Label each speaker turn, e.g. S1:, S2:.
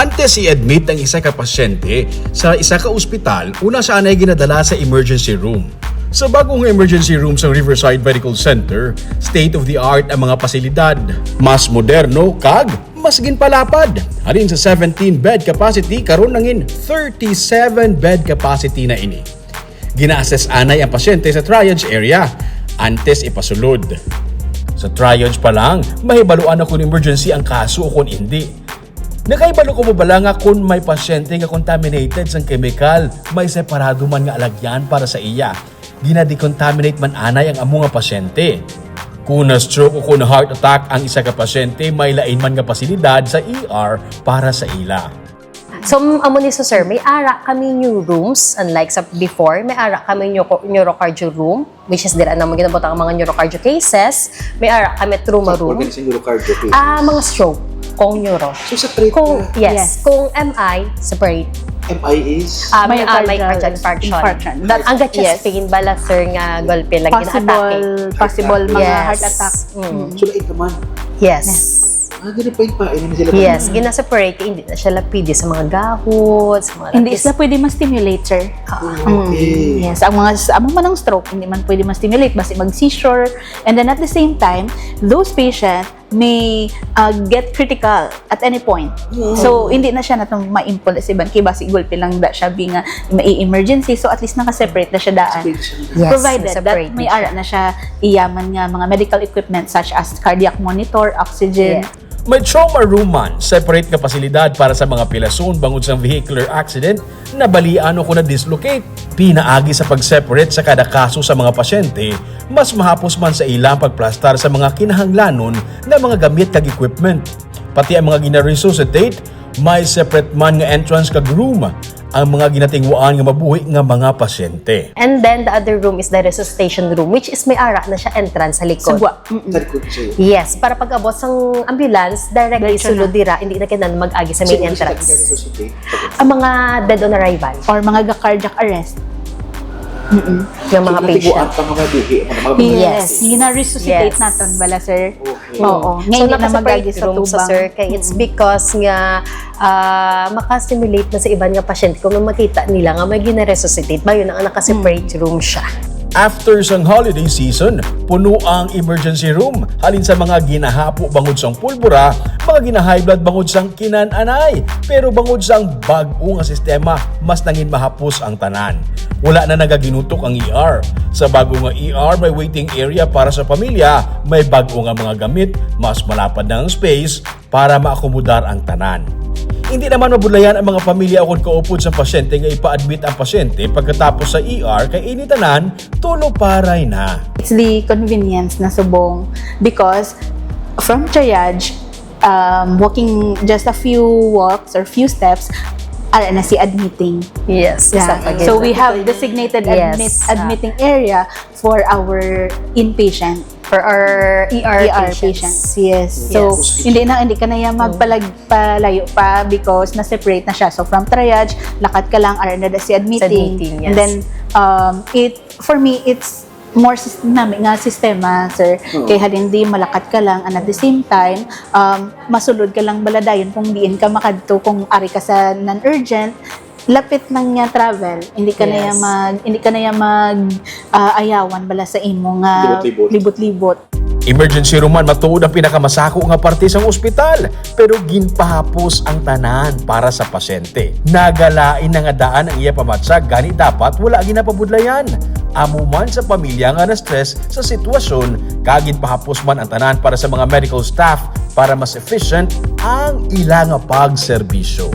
S1: Antes i-admit ang isa ka pasyente sa isa ka ospital, una siya ay ginadala sa emergency room. Sa bagong emergency room sa Riverside Medical Center, state-of-the-art ang mga pasilidad. Mas moderno, kag mas ginpalapad. Halin sa 17-bed capacity, karon nangin 37-bed capacity na ini. Gina-assess anay ang pasyente sa triage area, antes ipasulod. Sa triage pa lang, mahibaluan na kung emergency ang kaso o kung hindi. Nakaibalo ko mo bala nga kung may pasyente nga contaminated sa chemical, may separado man nga alagyan para sa iya. Gina-decontaminate man anay ang amo nga pasyente. Kung na-stroke o kung na-heart attack ang isa ka pasyente, may lain man nga pasilidad sa ER para sa ila.
S2: So, amo ni sir, may ara kami new rooms, unlike sa before, may ara kami neurocardio room, which is dira naman ginabot ang mga neurocardio cases. May ara kami trauma room.
S3: Neurocardio cases?
S2: Mga stroke, kung neuro.
S3: So, separate
S2: kung,
S3: na?
S2: yes. Kung MI, separate.
S3: MI is?
S2: May cardiac infarction. Ang chest pain, bala sir nga golpe lang gina-atake.
S4: Possible mga heart attack.
S3: So, lain naman?
S2: Yes.
S3: Ganun pa yun pa.
S2: Yes, gina-separate. Hindi na siya lapide sa mga gahot, sa mga
S4: Hindi sila pwede ma-stimulate, sir.
S3: Okay.
S4: Yes, ang manang stroke, hindi man pwede ma-stimulate, basta mag-seizure. And then at the same time, those patients may get critical at any point. So, hindi na siya natong ma-impulse iban. Kaya basi gulpi lang da siya being may emergency. So, at least naka-separate na siya daan.
S2: Yes,
S4: Provided that may ara na siya iyaman nga mga medical equipment such as cardiac monitor, oxygen.
S2: Yeah.
S1: May trauma room man, separate nga pasilidad para sa mga pilason bangod sa vehicular accident na balian o kung na-dislocate. Pinaagi sa pag-separate sa kada kaso sa mga pasyente, mas mahapos man sa ilang pagplastar sa mga kinahanglanon na mga gamit kag equipment. Pati ang mga gina-resuscitate, may separate man nga entrance kag room ang mga ginatingwaan nga mabuhi nga mga pasyente.
S2: And then the other room is the resuscitation room, which is may ara na siya entrance sa likod. Yes, para pag abot sang ambulance, directly sulod dira, hindi na kinan mag-agi sa main entrance. Ang mga dead on arrival
S4: Or mga cardiac arrest.
S2: Yung mga patient.
S4: Yes, gina-resuscitate natin bala, sir. Oo.
S2: So,
S4: Ngayon na mag-agi
S2: naka-separate
S4: sa
S2: room
S4: tubang.
S2: sir, kaya it's because nga maka-stimulate na sa iban nga pasyente kung makita nila nga may gina-resuscitate ba, yun ang naka-separate room siya.
S1: After sang holiday season, puno ang emergency room. Halin sa mga ginahapo bangod sang pulbura, mga gina-high blood bangod sang kinan-anay. Pero bangod sang bag-o nga sistema, mas nangin mahapos ang tanan. Wala na nagaginutok ang ER. Sa bago nga ER, may waiting area para sa pamilya, may bago nga mga gamit, mas malapad na ang space para maakomodar ang tanan. Hindi naman mabulayan ang mga pamilya o kung kaupod sa pasyente nga ipa-admit ang pasyente pagkatapos sa ER kay initanan, tulo paray na.
S4: It's the convenience na subong because from triage, walking just a few walks or few steps, ara na si admitting.
S2: Yes.
S4: So we have designated admitting area for our inpatient.
S2: For our ER
S4: patients. Yes. So, hindi ka na yan magpalayo pa because na-separate na siya. So, from triage, lakad ka lang, na si admitting.
S2: Yes.
S4: And then, for me, it's more systemic nga sistema, sir. Kaya hindi malakad ka lang and at the same time, masulod ka lang baladayon kung diin ka makadto kung ari ka sa non-urgent, lapit nang nga travel, hindi ka na ya mag ayawan bala sa imo nga libot-libot.
S1: Emergency room man matuod ang pinakamasako nga parte sang ospital, pero ginpahapos ang tanan para sa pasyente. Nagalain na nga daan ang iya pamatsag, gani dapat wala ginapabudlayan. Amo man sa pamilya nga na-stress sa sitwasyon, kagin pahapos man ang tanan para sa mga medical staff para mas efficient ang ilang pagserbisyo.